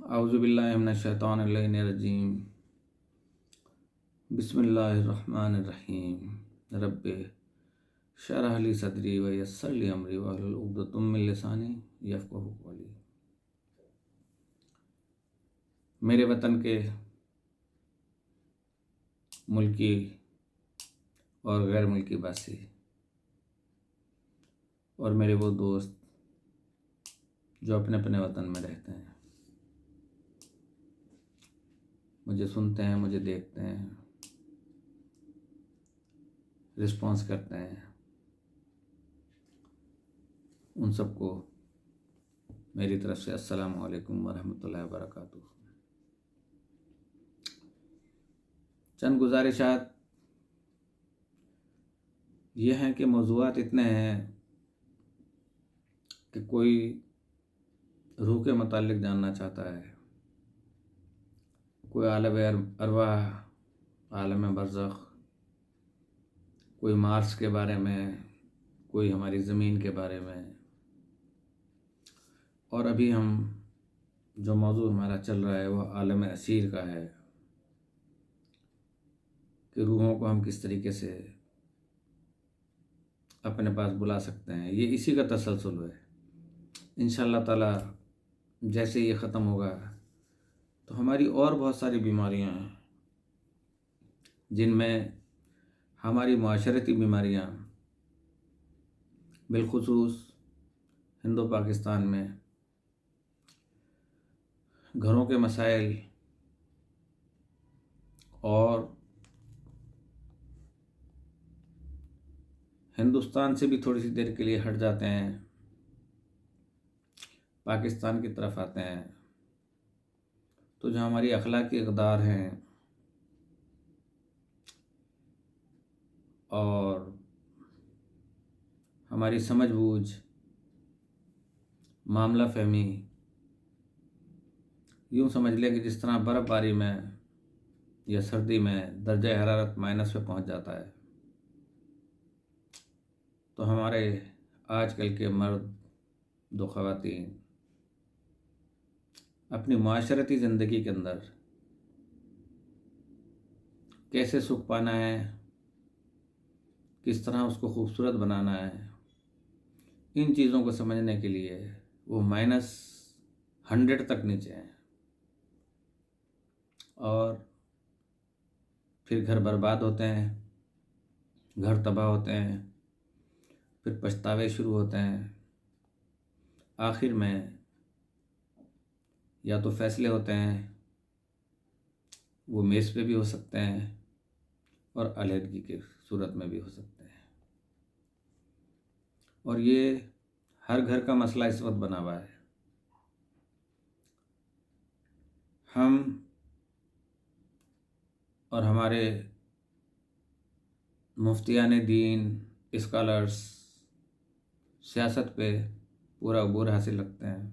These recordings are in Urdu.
اعوذ باللہ من الشیطان الرجیم بسم اللہ الرحمن الرحیم رب شرح لی صدری ویسر لی امری واحلل عقدۃ من لسانی یفقہوا قولی۔ میرے وطن کے ملکی اور غیر ملکی باسی اور میرے وہ دوست جو اپنے اپنے وطن میں رہتے ہیں، مجھے سنتے ہیں، مجھے دیکھتے ہیں، رسپانس کرتے ہیں، ان سب کو میری طرف سے السلام علیکم ورحمۃ اللہ وبرکاتہ۔ چند گزارشات یہ ہیں کہ موضوعات اتنے ہیں کہ کوئی روح کے متعلق جاننا چاہتا ہے، کوئی عالم ارواح، عالم برزخ، کوئی مارس کے بارے میں، کوئی ہماری زمین کے بارے میں، اور ابھی ہم جو موضوع ہمارا چل رہا ہے وہ عالم اسیر کا ہے کہ روحوں کو ہم کس طریقے سے اپنے پاس بلا سکتے ہیں۔ یہ اسی کا تسلسل ہے۔ انشاءاللہ تعالی جیسے یہ ختم ہوگا تو ہماری اور بہت ساری بیماریاں ہیں جن میں ہماری معاشرتی بیماریاں، بالخصوص ہندو پاکستان میں گھروں کے مسائل اور ہندوستان سے بھی تھوڑی سی دیر کے لیے ہٹ جاتے ہیں، پاکستان کی طرف آتے ہیں، تو جو ہماری اخلاقی اقدار ہیں اور ہماری سمجھ بوجھ، معاملہ فہمی، یوں سمجھ لیں کہ جس طرح برف باری میں یا سردی میں درجہ حرارت مائنس پہ پہنچ جاتا ہے، تو ہمارے آج کل کے مرد دو خواتین اپنی معاشرتی زندگی کے اندر کیسے سکھ پانا ہے، کس طرح اس کو خوبصورت بنانا ہے، ان چیزوں کو سمجھنے کے لیے وہ -100 تک نیچے ہیں، اور پھر گھر برباد ہوتے ہیں، گھر تباہ ہوتے ہیں، پھر پچھتاوے شروع ہوتے ہیں، آخر میں یا تو فیصلے ہوتے ہیں، وہ میز پہ بھی ہو سکتے ہیں اور علیحدگی کی صورت میں بھی ہو سکتے ہیں، اور یہ ہر گھر کا مسئلہ اس وقت بنا ہوا ہے۔ ہم اور ہمارے مفتیان دین، اسکالرز سیاست پہ پورا عبور حاصل رکھتے ہیں،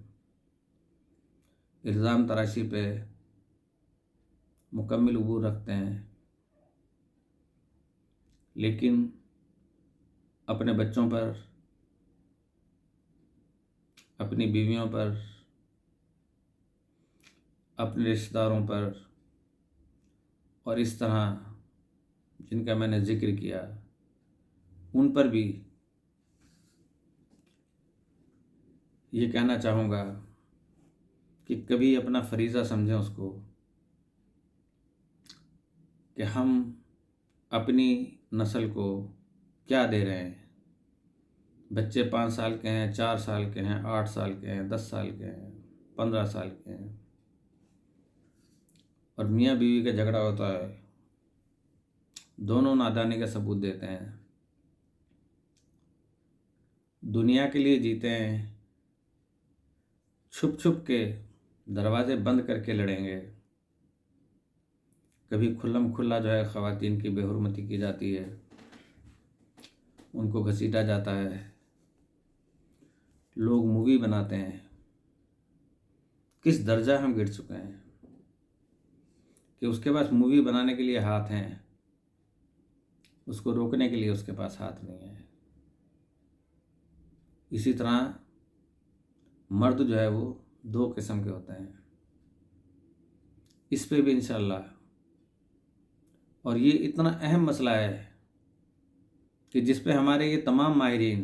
الزام تراشی پہ مکمل عبور رکھتے ہیں، لیکن اپنے بچوں پر، اپنی بیویوں پر، اپنے رشتہ داروں پر، اور اس طرح جن کا میں نے ذکر کیا ان پر بھی یہ کہنا چاہوں گا کہ کبھی اپنا فریضہ سمجھیں اس کو کہ ہم اپنی نسل کو کیا دے رہے ہیں۔ بچے 5 سال کے ہیں، 4 سال کے ہیں، 8 سال کے ہیں، 10 سال کے ہیں، 15 سال کے ہیں، اور میاں بیوی کا جھگڑا ہوتا ہے، دونوں نادانی کا ثبوت دیتے ہیں، دنیا کے لیے جیتے ہیں، چھپ چھپ کے دروازے بند کر کے لڑیں گے، کبھی کھلم کھلا جو ہے خواتین کی بے حرمتی کی جاتی ہے، ان کو گھسیٹا جاتا ہے، لوگ مووی بناتے ہیں۔ کس درجہ ہم گر چکے ہیں کہ اس کے پاس مووی بنانے کے لیے ہاتھ ہیں، اس کو روکنے کے لیے اس کے پاس ہاتھ نہیں ہے۔ اسی طرح مرد جو ہے وہ 2 قسم کے ہوتے ہیں، اس پہ بھی انشاءاللہ، اور یہ اتنا اہم مسئلہ ہے کہ جس پہ ہمارے یہ تمام ماہرین،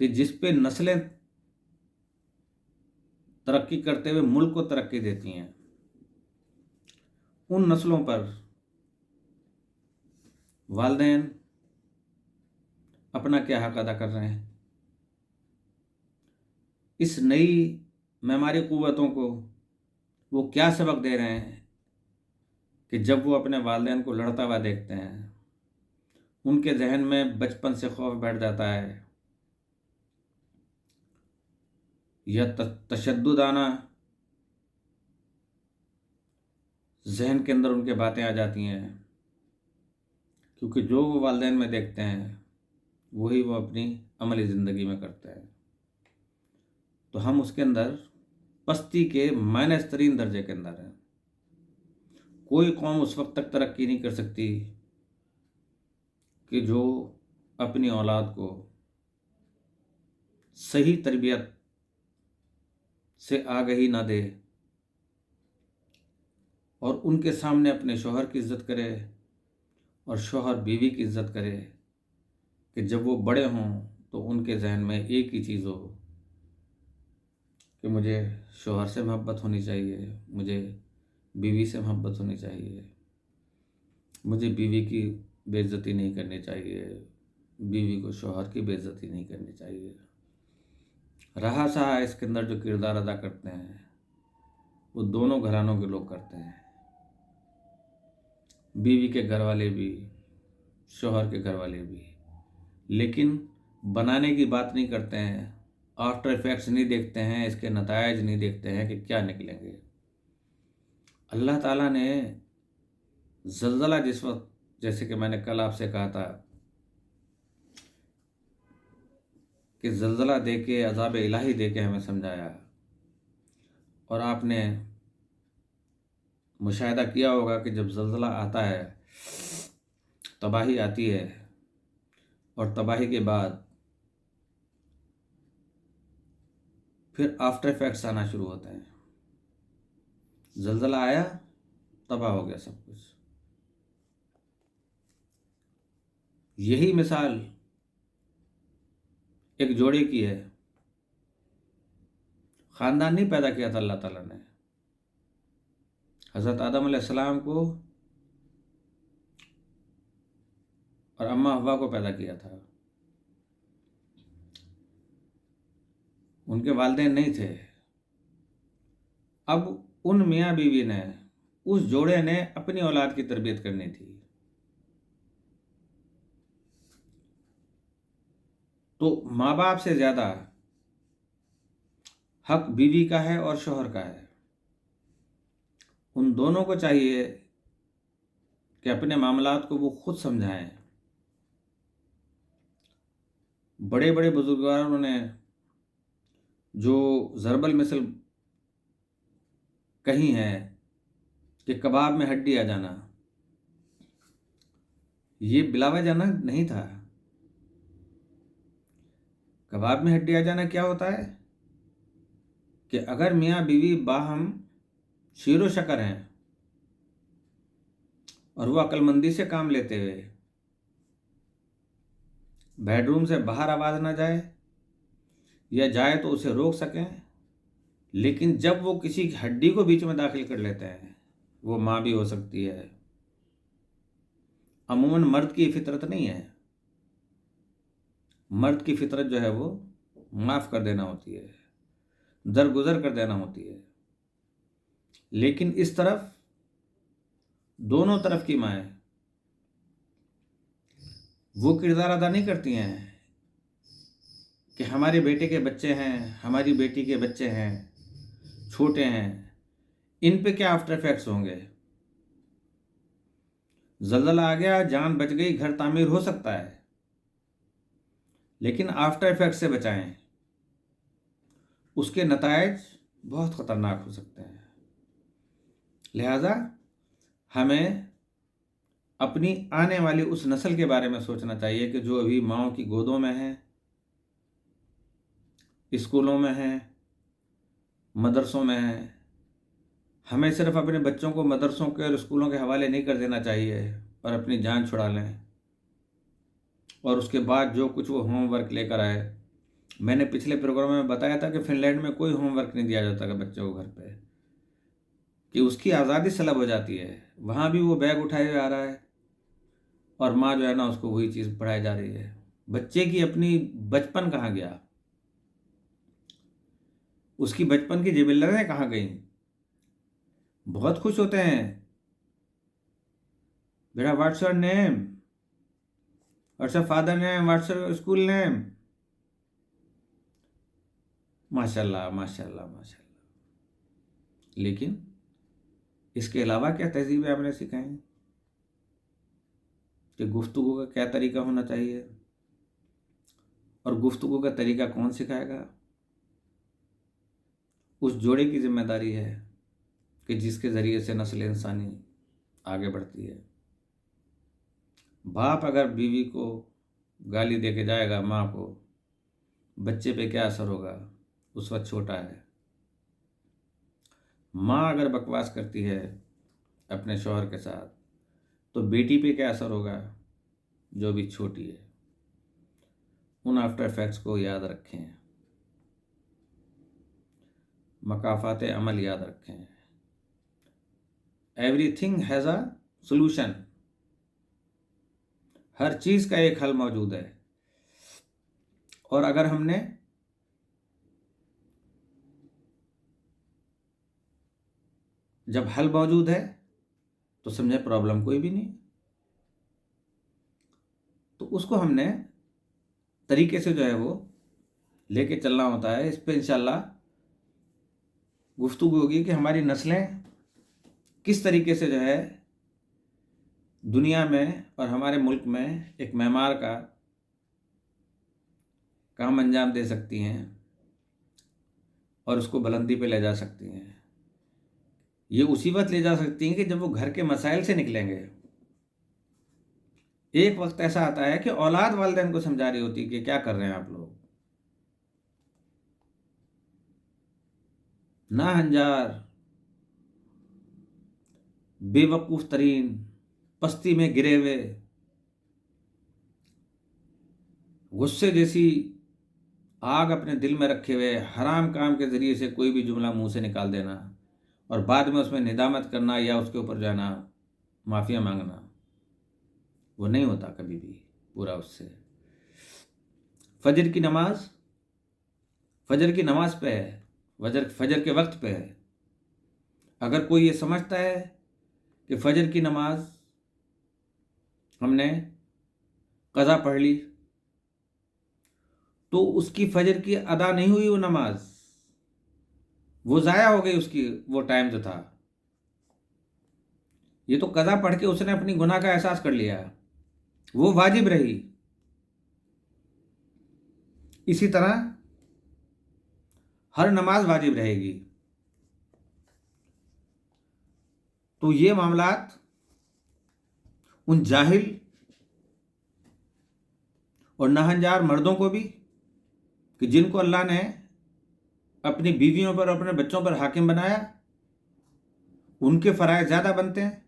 کہ جس پہ نسلیں ترقی کرتے ہوئے ملک کو ترقی دیتی ہیں، ان نسلوں پر والدین اپنا کیا حق ادا کر رہے ہیں؟ اس نئی معماری قوتوں کو وہ کیا سبق دے رہے ہیں کہ جب وہ اپنے والدین کو لڑتا ہوا دیکھتے ہیں، ان کے ذہن میں بچپن سے خوف بیٹھ جاتا ہے، یا تشددانہ ذہن کے اندر ان کے باتیں آ جاتی ہیں، کیونکہ جو وہ والدین میں دیکھتے ہیں وہی وہ اپنی عملی زندگی میں کرتے ہیں۔ تو ہم اس کے اندر پستی کے مائنس ترین درجے کے اندر ہیں۔ کوئی قوم اس وقت تک ترقی نہیں کر سکتی کہ جو اپنی اولاد کو صحیح تربیت سے آگہی نہ دے اور ان کے سامنے اپنے شوہر کی عزت کرے اور شوہر بیوی کی عزت کرے، کہ جب وہ بڑے ہوں تو ان کے ذہن میں ایک ہی چیز ہو کہ مجھے شوہر سے محبت ہونی چاہیے، مجھے بیوی سے محبت ہونی چاہیے، مجھے بیوی کی بے عزتی نہیں کرنی چاہیے، بیوی کو شوہر کی بے عزتی نہیں کرنی چاہیے۔ رہا سہا اس کے اندر جو کردار ادا کرتے ہیں وہ دونوں گھرانوں کے لوگ کرتے ہیں، بیوی کے گھر والے بھی، شوہر کے گھر والے بھی، لیکن بنانے کی بات نہیں کرتے ہیں، آفٹر ایفیکٹس نہیں دیکھتے ہیں، اس کے نتائج نہیں دیکھتے ہیں کہ کیا نکلیں گے۔ اللہ تعالیٰ نے زلزلہ جس وقت، جیسے کہ میں نے کل آپ سے کہا تھا کہ زلزلہ دے کے، عذاب الہی دے کے ہمیں سمجھایا، اور آپ نے مشاہدہ کیا ہوگا کہ جب زلزلہ آتا ہے، تباہی آتی ہے، اور تباہی کے بعد پھر آفٹر ایفیکٹس آنا شروع ہوتے ہیں۔ زلزلہ آیا، تباہ ہو گیا سب کچھ۔ یہی مثال ایک جوڑے کی ہے۔ خاندان نہیں پیدا کیا تھا اللہ تعالیٰ نے، حضرت آدم علیہ السلام کو اور اماں حوا کو پیدا کیا تھا۔ ان کے والدین نہیں تھے۔ اب ان میاں بیوی نے، اس جوڑے نے اپنی اولاد کی تربیت کرنی تھی، تو ماں باپ سے زیادہ حق بیوی کا ہے اور شوہر کا ہے۔ ان دونوں کو چاہیے کہ اپنے معاملات کو وہ خود سمجھائیں۔ بڑے بڑے بزرگاروں نے جو ضرب المثل کہی ہیں کہ کباب میں ہڈی آ جانا، یہ بلا وجہ نہیں تھا۔ کباب میں ہڈی آ جانا کیا ہوتا ہے کہ اگر میاں بیوی باہم شیر و شکر ہیں اور وہ عقل مندی سے کام لیتے ہوئے بیڈ روم سے باہر آواز نہ جائے، یا جائے تو اسے روک سکیں، لیکن جب وہ کسی ہڈی کو بیچ میں داخل کر لیتے ہیں، وہ ماں بھی ہو سکتی ہے۔ عموماً مرد کی فطرت نہیں ہے، مرد کی فطرت جو ہے وہ معاف کر دینا ہوتی ہے، درگزر کر دینا ہوتی ہے، لیکن اس طرف دونوں طرف کی مائیں وہ کردار ادا نہیں کرتی ہیں کہ ہمارے بیٹے کے بچے ہیں، ہماری بیٹی کے بچے ہیں، چھوٹے ہیں، ان پہ کیا آفٹر ایفیکٹس ہوں گے۔ زلزلہ آ گیا، جان بچ گئی، گھر تعمیر ہو سکتا ہے، لیکن آفٹر ایفیکٹ سے بچائیں، اس کے نتائج بہت خطرناک ہو سکتے ہیں۔ لہذا ہمیں اپنی آنے والی اس نسل کے بارے میں سوچنا چاہیے کہ جو ابھی ماؤں کی گودوں میں ہیں، اسکولوں میں ہیں، مدرسوں میں ہیں۔ ہمیں صرف اپنے بچوں کو مدرسوں کے اور اسکولوں کے حوالے نہیں کر دینا چاہیے اور اپنی جان چھڑا لیں، اور اس کے بعد جو کچھ وہ ہوم ورک لے کر آئے. میں نے پچھلے پروگرام میں بتایا تھا کہ فن لینڈ میں کوئی ہوم ورک نہیں دیا جاتا کہ بچوں کو گھر پہ، کہ اس کی آزادی سلب ہو جاتی ہے. وہاں بھی وہ بیگ اٹھائے ہوئے آ رہا ہے اور ماں جو ہے نا اس کو وہی چیز پڑھائی جا رہی ہے. بچے کی اپنی بچپن کہاں گیا؟ اس کی بچپن کی جبلتیں کہاں گئیں؟ بہت خوش ہوتے ہیں، بیٹا what's your name, what's your father name, what's your school name. ماشاء اللہ ماشاء اللہ ماشاء اللہ. لیکن اس کے علاوہ کیا تہذیبیں آپ نے سکھائیں کہ گفتگو کا کیا طریقہ ہونا چاہیے، اور گفتگو کا طریقہ کون سکھائے گا؟ اس جوڑے کی ذمہ داری ہے کہ جس کے ذریعے سے نسل انسانی آگے بڑھتی ہے. باپ اگر بیوی کو گالی دے کے جائے گا ماں کو، بچے پہ کیا اثر ہوگا؟ اس وقت چھوٹا ہے. ماں اگر بکواس کرتی ہے اپنے شوہر کے ساتھ تو بیٹی پہ کیا اثر ہوگا جو بھی چھوٹی ہے؟ ان آفٹر افیکٹس کو یاد رکھیں، مکافات عمل یاد رکھیں. Everything has a solution. ہر چیز کا ایک حل موجود ہے، اور اگر ہم نے جب حل موجود ہے تو سمجھے پرابلم کوئی بھی نہیں. تو اس کو ہم نے طریقے سے جو ہے وہ لے کے چلنا ہوتا ہے. اس پہ انشاءاللہ گفتگو ہوگی کہ ہماری نسلیں کس طریقے سے جو ہے دنیا میں اور ہمارے ملک میں ایک معمار کا کام انجام دے سکتی ہیں اور اس کو بلندی پہ لے جا سکتی ہیں. یہ اسی وقت لے جا سکتی ہیں کہ جب وہ گھر کے مسائل سے نکلیں گے. ایک وقت ایسا آتا ہے کہ اولاد والدین کو سمجھا رہی ہوتی کہ کیا کر رہے ہیں آپ لوگ، ناہنجار، بے وقوف ترین، پستی میں گرے ہوئے، غصے جیسی آگ اپنے دل میں رکھے ہوئے، حرام کام کے ذریعے سے کوئی بھی جملہ منہ سے نکال دینا اور بعد میں اس میں ندامت کرنا یا اس کے اوپر جانا معافیا مانگنا، وہ نہیں ہوتا کبھی بھی پورا اس سے. فجر کی نماز پہ ہے، فجر کے وقت پہ ہے. اگر کوئی یہ سمجھتا ہے کہ فجر کی نماز ہم نے قضا پڑھ لی تو اس کی فجر کی ادا نہیں ہوئی، وہ نماز وہ ضائع ہو گئی، اس کی وہ ٹائم جو تھا. یہ تو قضا پڑھ کے اس نے اپنی گناہ کا احساس کر لیا، وہ واجب رہی. اسی طرح ہر نماز واجب رہے گی. تو یہ معاملات ان جاہل اور ناہنجار مردوں کو بھی، کہ جن کو اللہ نے اپنی بیویوں پر اور اپنے بچوں پر حاکم بنایا، ان کے فرائض زیادہ بنتے ہیں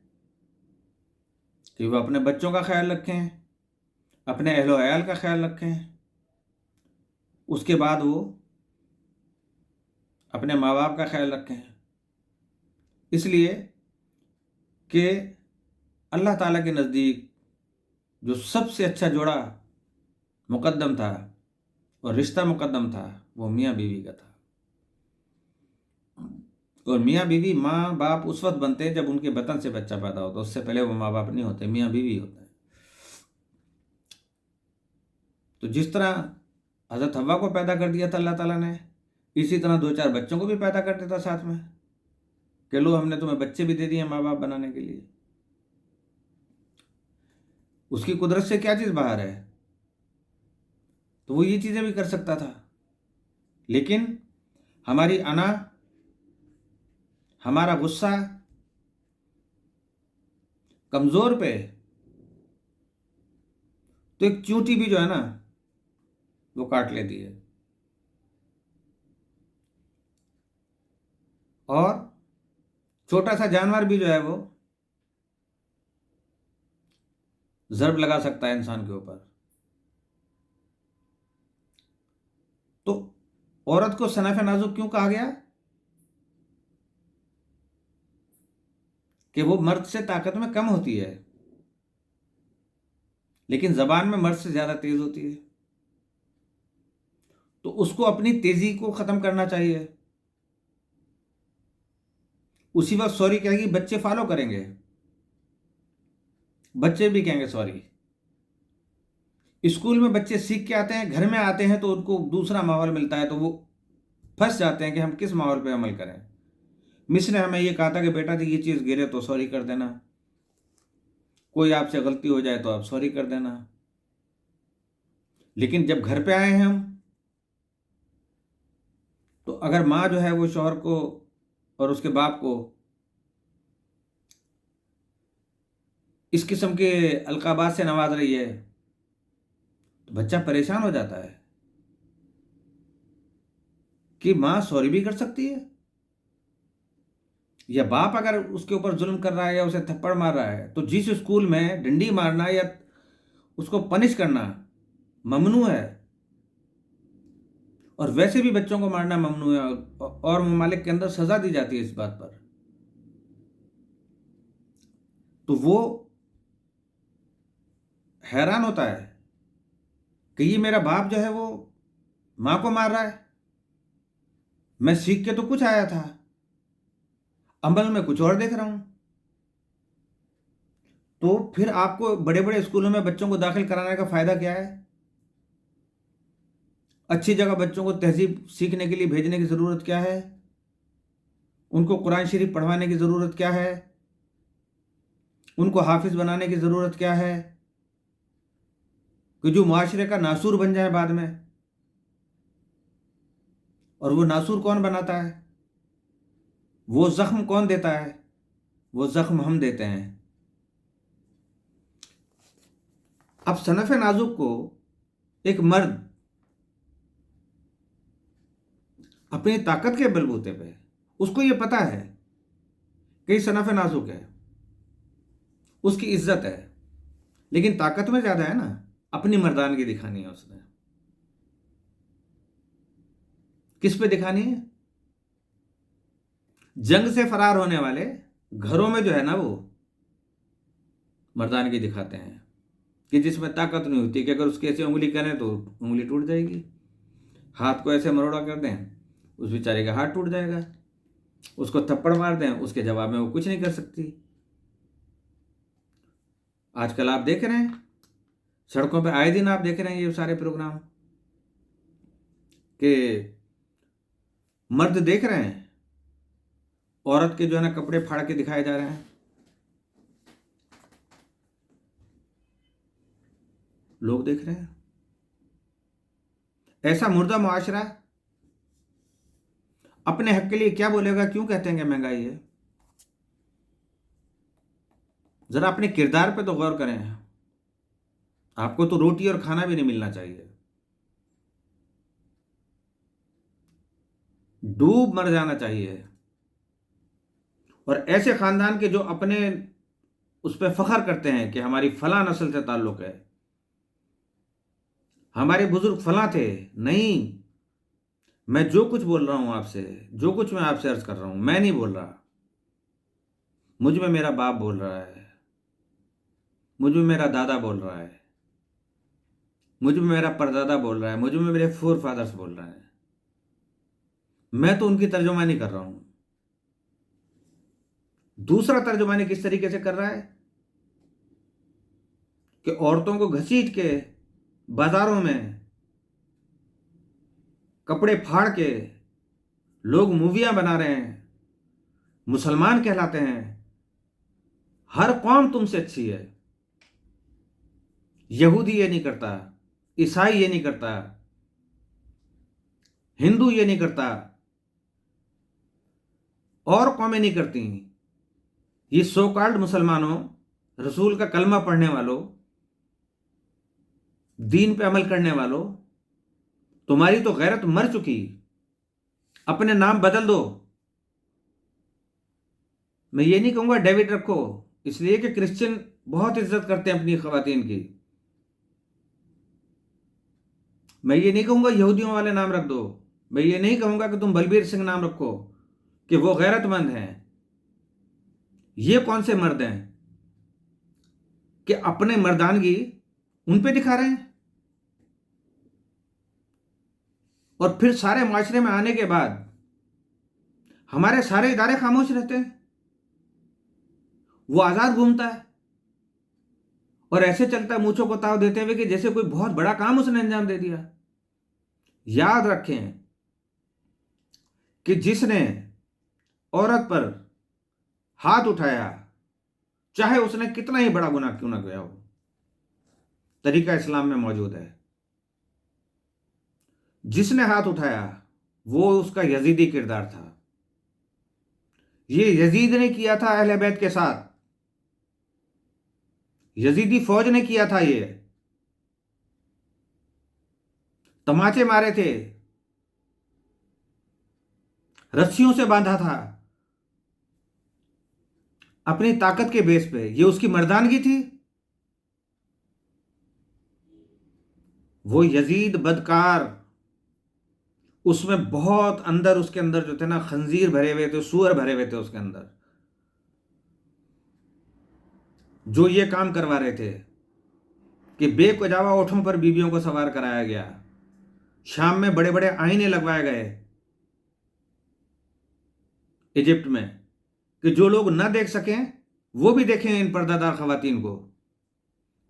کہ وہ اپنے بچوں کا خیال رکھیں، اپنے اہل و عیال کا خیال رکھیں، اس کے بعد وہ اپنے ماں باپ کا خیال رکھیں. اس لیے کہ اللہ تعالیٰ کے نزدیک جو سب سے اچھا جوڑا مقدم تھا اور رشتہ مقدم تھا وہ میاں بیوی کا تھا. اور میاں بیوی ماں باپ اس وقت بنتے ہیں جب ان کے بطن سے بچہ پیدا ہوتا ہے، اس سے پہلے وہ ماں باپ نہیں ہوتے، میاں بیوی ہوتے ہیں. تو جس طرح حضرت حوا کو پیدا کر دیا تھا اللہ تعالیٰ نے، اسی طرح 2-4 بچوں کو بھی پیدا کر دیتا ساتھ میں کہ لو ہم نے تمہیں بچے بھی دے دیے ماں باپ بنانے کے لیے. اس کی قدرت سے کیا چیز باہر ہے؟ تو وہ یہ چیزیں بھی کر سکتا تھا. لیکن ہماری انا، ہمارا غصہ کمزور پہ، تو ایک چونٹی بھی جو ہے نا وہ کاٹ لیتی ہے. اور چھوٹا سا جانور بھی جو ہے وہ ضرب لگا سکتا ہے انسان کے اوپر. تو عورت کو صنف نازک کیوں کہا گیا؟ کہ وہ مرد سے طاقت میں کم ہوتی ہے، لیکن زبان میں مرد سے زیادہ تیز ہوتی ہے. تو اس کو اپنی تیزی کو ختم کرنا چاہیے. اسی وقت سوری کہے گی، بچے فالو کریں گے، بچے بھی کہیں گے سوری. اسکول میں بچے سیکھ کے آتے ہیں، گھر میں آتے ہیں تو ان کو دوسرا ماحول ملتا ہے تو وہ پھنس جاتے ہیں کہ ہم کس ماحول پہ عمل کریں. مس نے ہمیں یہ کہا تھا کہ بیٹا جی یہ چیز گرے تو سوری کر دینا، کوئی آپ سے غلطی ہو جائے تو آپ سوری کر دینا. لیکن جب گھر پہ آئے ہیں ہم، تو اگر ماں جو ہے وہ شوہر کو اور اس کے باپ کو اس قسم کے القابات سے نواز رہی ہے تو بچہ پریشان ہو جاتا ہے کہ ماں سوری بھی کر سکتی ہے، یا باپ اگر اس کے اوپر ظلم کر رہا ہے یا اسے تھپڑ مار رہا ہے تو جس اسکول میں ڈنڈی مارنا یا اس کو پنش کرنا ممنوع ہے، اور ویسے بھی بچوں کو مارنا ممنوع ہے، اور ممالک کے اندر سزا دی جاتی ہے اس بات پر، تو وہ حیران ہوتا ہے کہ یہ میرا باپ جو ہے وہ ماں کو مار رہا ہے، میں سیکھ کے تو کچھ آیا تھا، عمل میں کچھ اور دیکھ رہا ہوں. تو پھر آپ کو بڑے بڑے اسکولوں میں بچوں کو داخل کرانے کا فائدہ کیا ہے؟ اچھی جگہ بچوں کو تہذیب سیکھنے کے لیے بھیجنے کی ضرورت کیا ہے؟ ان کو قرآن شریف پڑھوانے کی ضرورت کیا ہے؟ ان کو حافظ بنانے کی ضرورت کیا ہے کہ جو معاشرے کا ناسور بن جائے بعد میں؟ اور وہ ناسور کون بناتا ہے؟ وہ زخم کون دیتا ہے؟ وہ زخم ہم دیتے ہیں. اب صنف نازک کو ایک مرد اپنی طاقت کے بلبوتے پہ، اس کو یہ پتا ہے کہ یہ صنف نازک ہے، اس کی عزت ہے، لیکن طاقت میں زیادہ ہے نا، اپنی مردانگی دکھانی ہے اس نے. کس پہ دکھانی ہے؟ جنگ سے فرار ہونے والے گھروں میں جو ہے نا وہ مردانگی دکھاتے ہیں کہ جس میں طاقت نہیں ہوتی، کہ اگر اس کی ایسے انگلی کریں تو انگلی ٹوٹ جائے گی، ہاتھ کو ایسے مروڑا کر دیں اس بیچارے کا ہاتھ ٹوٹ جائے گا، اس کو تھپڑ مار دیں اس کے جواب میں وہ کچھ نہیں کر سکتی. آج کل آپ دیکھ رہے ہیں سڑکوں پہ آئے دن آپ دیکھ رہے ہیں یہ سارے پروگرام کہ مرد دیکھ رہے ہیں عورت کے جو ہے نا کپڑے پھاڑ کے دکھائے جا رہے ہیں، لوگ دیکھ رہے ہیں. ایسا مردہ معاشرہ اپنے حق کے لیے کیا بولے گا؟ کیوں کہتے ہیں کہ مہنگائی ہے؟ ذرا اپنے کردار پہ تو غور کریں. آپ کو تو روٹی اور کھانا بھی نہیں ملنا چاہیے، ڈوب مر جانا چاہیے. اور ایسے خاندان کے جو اپنے اس پہ فخر کرتے ہیں کہ ہماری فلاں نسل سے تعلق ہے، ہمارے بزرگ فلاں تھے، نہیں، میں جو کچھ بول رہا ہوں آپ سے، جو کچھ میں آپ سے عرض کر رہا ہوں، میں نہیں بول رہا، مجھ میں میرا باپ بول رہا ہے، مجھ میں میرا دادا بول رہا ہے، مجھ میں میرا پردادا بول رہا ہے، مجھ میں میرے فور فادرز بول رہے ہیں، میں تو ان کی ترجمانی کر رہا ہوں. دوسرا ترجمانی کس طریقے سے کر رہا ہے کہ عورتوں کو گھسیٹ کے بازاروں میں کپڑے پھاڑ کے لوگ موویاں بنا رہے ہیں، مسلمان کہلاتے ہیں، ہر قوم تم سے اچھی ہے، یہودی یہ نہیں کرتا، عیسائی یہ نہیں کرتا، ہندو یہ نہیں کرتا، اور قومیں نہیں کرتی. یہ سو کالڈ مسلمانوں، رسول کا کلمہ پڑھنے والوں، دین پہ عمل کرنے والوں، تمہاری تو غیرت مر چکی، اپنے نام بدل دو. میں یہ نہیں کہوں گا ڈیوڈ رکھو، اس لیے کہ کرسچن بہت عزت کرتے ہیں اپنی خواتین کی. میں یہ نہیں کہوں گا یہودیوں والے نام رکھ دو. میں یہ نہیں کہوں گا کہ تم بلبیر سنگھ نام رکھو کہ وہ غیرت مند ہیں. یہ کون سے مرد ہیں کہ اپنے مردانگی ان پہ دکھا رہے ہیں، اور پھر سارے معاشرے میں آنے کے بعد ہمارے سارے ادارے خاموش رہتے ہیں. وہ آزاد گھومتا ہے اور ایسے چلتا ہے مونچھوں کو تاؤ دیتے ہوئے کہ جیسے کوئی بہت بڑا کام اس نے انجام دے دیا. یاد رکھیں کہ جس نے عورت پر ہاتھ اٹھایا، چاہے اس نے کتنا ہی بڑا گناہ کیوں نہ کیا ہو، طریقہ اسلام میں موجود ہے. جس نے ہاتھ اٹھایا وہ اس کا یزیدی کردار تھا. یہ یزید نے کیا تھا اہل بیت کے ساتھ، یزیدی فوج نے کیا تھا. یہ تماچے مارے تھے، رسیوں سے باندھا تھا اپنی طاقت کے بیس پہ. یہ اس کی مردانگی تھی. وہ یزید بدکار، اس میں بہت اندر، اس کے اندر جو تھے نا خنزیر بھرے ہوئے تھے، سور بھرے ہوئے تھے اس کے اندر، جو یہ کام کروا رہے تھے کہ بے کجاوا اونٹوں پر بیویوں کو سوار کرایا گیا. شام میں بڑے بڑے آئینے لگوائے گئے ایجپٹ میں کہ جو لوگ نہ دیکھ سکیں وہ بھی دیکھیں ان پردہ دار خواتین کو.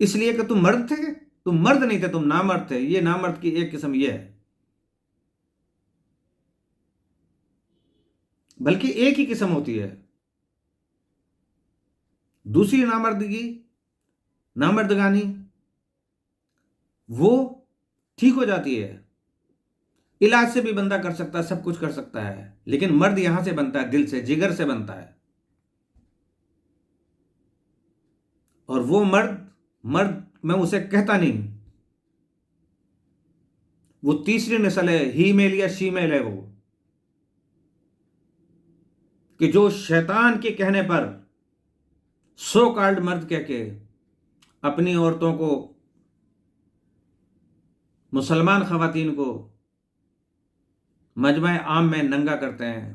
اس لیے کہ تم مرد تھے، تم مرد نہیں تھے، تم نامرد تھے. یہ نامرد کی ایک قسم یہ ہے، بلکہ ایک ہی قسم ہوتی ہے. دوسری نامردگانی وہ ٹھیک ہو جاتی ہے، علاج سے بھی بندہ کر سکتا ہے، سب کچھ کر سکتا ہے. لیکن مرد یہاں سے بنتا ہے، دل سے، جگر سے بنتا ہے. اور وہ مرد میں اسے کہتا نہیں، وہ تیسری نسل ہے، ہی میل یا شی میل ہے، وہ کہ جو شیطان کے کہنے پر سو کالڈ مرد کہہ کے اپنی عورتوں کو، مسلمان خواتین کو مجمع عام میں ننگا کرتے ہیں،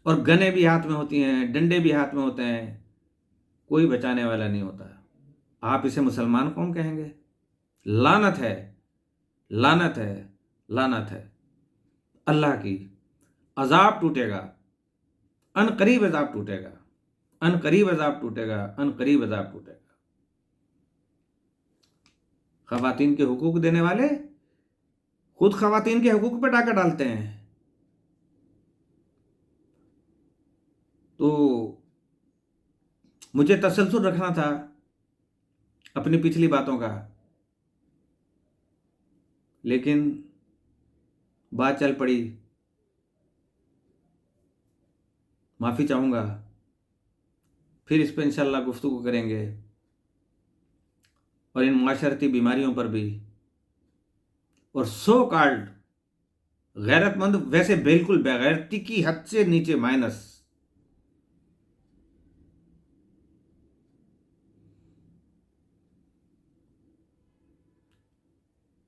اور گنیں بھی ہاتھ میں ہوتی ہیں، ڈنڈے بھی ہاتھ میں ہوتے ہیں، کوئی بچانے والا نہیں ہوتا. آپ اسے مسلمان قوم کہیں گے؟ لعنت ہے، لعنت ہے، لعنت ہے. اللہ کی عذاب ٹوٹے گا، ان قریب عذاب ٹوٹے گا، ان قریب عذاب ٹوٹے گا، ان قریب عذاب ٹوٹے گا. خواتین کے حقوق دینے والے خود خواتین کے حقوق پہ ڈاکہ ڈالتے ہیں. تو مجھے تسلسل رکھنا تھا اپنی پچھلی باتوں کا، لیکن بات چل پڑی. معافی چاہوں گا، پھر اس پہ انشاءاللہ گفتگو کریں گے، اور ان معاشرتی بیماریوں پر بھی. اور سو کالڈ غیرت مند ویسے بالکل بغیرتی کی حد سے نیچے مائنس.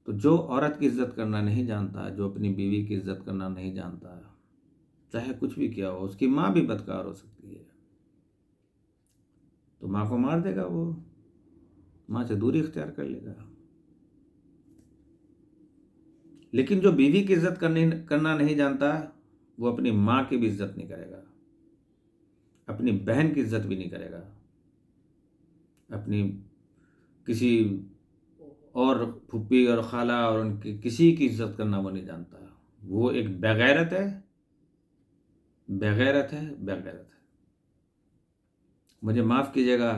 تو جو عورت کی عزت کرنا نہیں جانتا، جو اپنی بیوی کی عزت کرنا نہیں جانتا، چاہے کچھ بھی کیا ہو، اس کی ماں بھی بدکار ہو سکتی ہے، تو ماں کو مار دے گا، وہ ماں سے دوری اختیار کر لے گا. لیکن جو بیوی کی عزت کرنا نہیں جانتا، وہ اپنی ماں کی بھی عزت نہیں کرے گا، اپنی بہن کی عزت بھی نہیں کرے گا، اپنی کسی اور پھپھی اور خالہ اور ان کی کسی کی عزت کرنا وہ نہیں جانتا. وہ ایک بغیرت ہے، بغیرت ہے، بغیرت ہے. مجھے معاف کیجیے گا،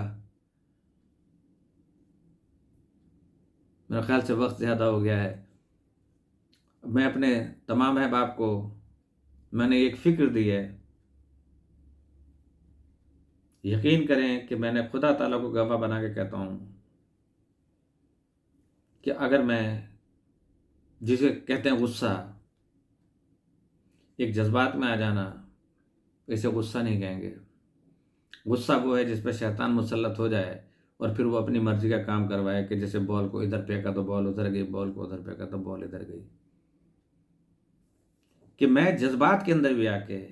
میرے خیال سے وقت زیادہ ہو گیا ہے. میں اپنے تمام احباب کو میں نے ایک فکر دی ہے. یقین کریں کہ میں نے خدا تعالیٰ کو گواہ بنا کے کہتا ہوں کہ اگر میں، جسے کہتے ہیں غصہ، ایک جذبات میں آ جانا، اسے غصہ نہیں کہیں گے. غصہ وہ ہے جس پہ شیطان مسلط ہو جائے اور پھر وہ اپنی مرضی کا کام کروائے کہ جیسے بال کو ادھر پھینکا تو بال ادھر گئی، بال کو ادھر پھینکا تو بال ادھر گئی. کہ میں جذبات کے اندر بھی آ کے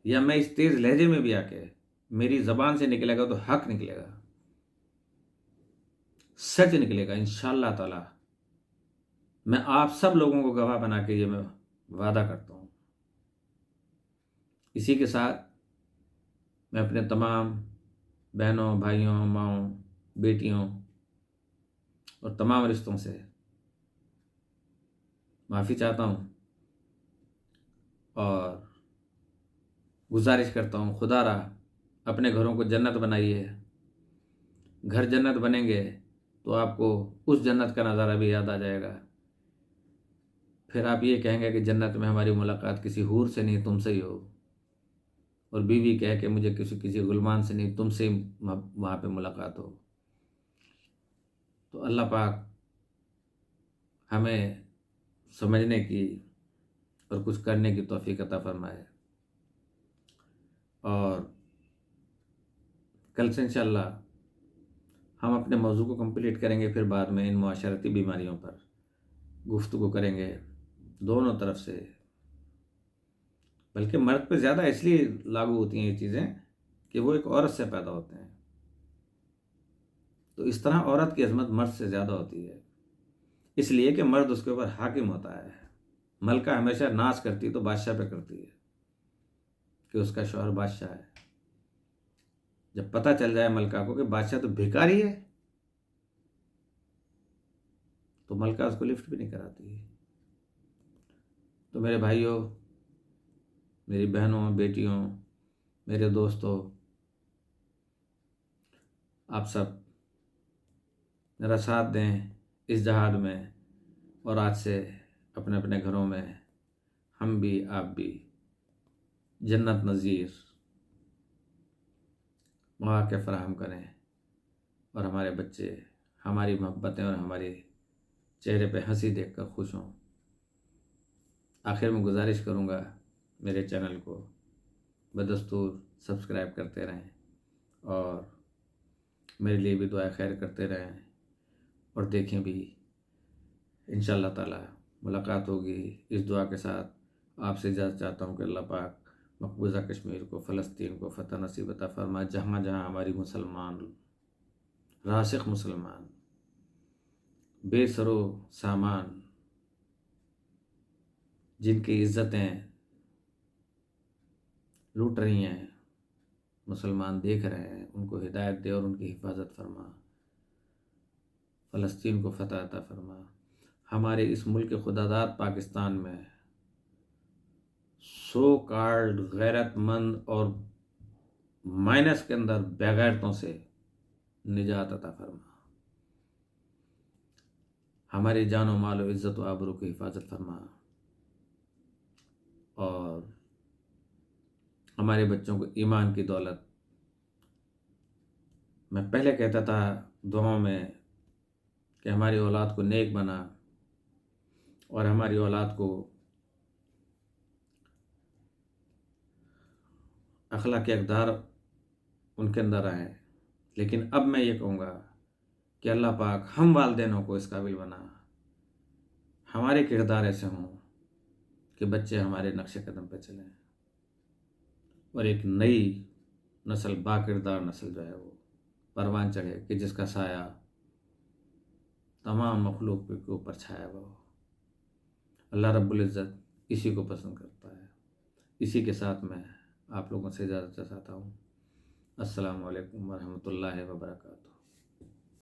یا میں اس تیز لہجے میں بھی آ کے میری زبان سے نکلے گا تو حق نکلے گا، سچ نکلے گا انشاءاللہ تعالی. میں آپ سب لوگوں کو گواہ بنا کے یہ میں وعدہ کرتا ہوں. اسی کے ساتھ میں اپنے تمام بہنوں، بھائیوں، ماؤں، بیٹیوں اور تمام رشتوں سے معافی چاہتا ہوں اور گزارش کرتا ہوں، خدا را اپنے گھروں کو جنت بنائیے. گھر جنت بنیں گے تو آپ کو اس جنت کا نظارہ بھی یاد آ جائے گا. پھر آپ یہ کہیں گے کہ جنت میں ہماری ملاقات کسی حور سے نہیں، تم سے ہی ہو. اور بیوی کہے کہ مجھے کسی غلمان سے نہیں، تم سے ہی وہاں پہ ملاقات ہو. تو اللہ پاک ہمیں سمجھنے کی اور کچھ کرنے کی توفیق عطا فرمائے. اور کل سے انشاءاللہ ہم اپنے موضوع کو کمپلیٹ کریں گے، پھر بعد میں ان معاشرتی بیماریوں پر گفتگو کریں گے دونوں طرف سے. بلکہ مرد پہ زیادہ اس لیے لاگو ہوتی ہیں یہ چیزیں کہ وہ ایک عورت سے پیدا ہوتے ہیں، تو اس طرح عورت کی عظمت مرد سے زیادہ ہوتی ہے، اس لیے کہ مرد اس کے اوپر حاکم ہوتا ہے. ملکہ ہمیشہ ناز کرتی تو بادشاہ پہ کرتی ہے کہ اس کا شوہر بادشاہ ہے. جب پتہ چل جائے ملکہ کو کہ بادشاہ تو بھکاری ہے تو ملکہ اس کو لفٹ بھی نہیں کراتی. تو میرے بھائیوں، میری بہنوں، بیٹیوں، میرے دوستوں، آپ سب میرا ساتھ دیں اس جہاد میں، اور آج سے اپنے اپنے گھروں میں ہم بھی آپ بھی جنت نظیر مواقع فراہم کریں اور ہمارے بچے ہماری محبتیں اور ہمارے چہرے پہ ہنسی دیکھ کر خوش ہوں. آخر میں گزارش کروں گا میرے چینل کو بدستور سبسکرائب کرتے رہیں اور میرے لیے بھی دعا خیر کرتے رہیں، اور دیکھیں بھی انشاءاللہ تعالی ملاقات ہوگی. اس دعا کے ساتھ آپ سے اجازت چاہتا ہوں کہ اللہ پاک مقبوضہ کشمیر کو، فلسطین کو فتح نصیب عطا فرمائے. جہاں جہاں ہماری مسلمان، راسخ مسلمان، بے سرو سامان، جن کی عزتیں لوٹ رہی ہیں، مسلمان دیکھ رہے ہیں، ان کو ہدایت دے اور ان کی حفاظت فرما. فلسطین کو فتح عطا فرما. ہمارے اس ملک خدا داد پاکستان میں سو کارڈ غیرت مند اور مائنس کے اندر بےغیرتوں سے نجات عطا فرما. ہماری جان و مال و عزت و آبرو کی حفاظت فرما، اور ہمارے بچوں کو ایمان کی دولت. میں پہلے کہتا تھا دعاؤں میں کہ ہماری اولاد کو نیک بنا اور ہماری اولاد کو اخلاق اقدار ان کے اندر آئے. لیکن اب میں یہ کہوں گا کہ اللہ پاک ہم والدینوں کو اس قابل بنا، ہمارے کردار ایسے ہوں کہ بچے ہمارے نقش قدم پہ چلیں اور ایک نئی نسل، با کردار نسل جو ہے وہ پروان چڑھے کہ جس کا سایہ تمام مخلوق کے اوپر چھایا ہوا ہو. اللہ رب العزت اسی کو پسند کرتا ہے. اسی کے ساتھ میں آپ لوگوں سے اجازت چاہتا ہوں. السلام علیکم ورحمۃ اللہ وبرکاتہ.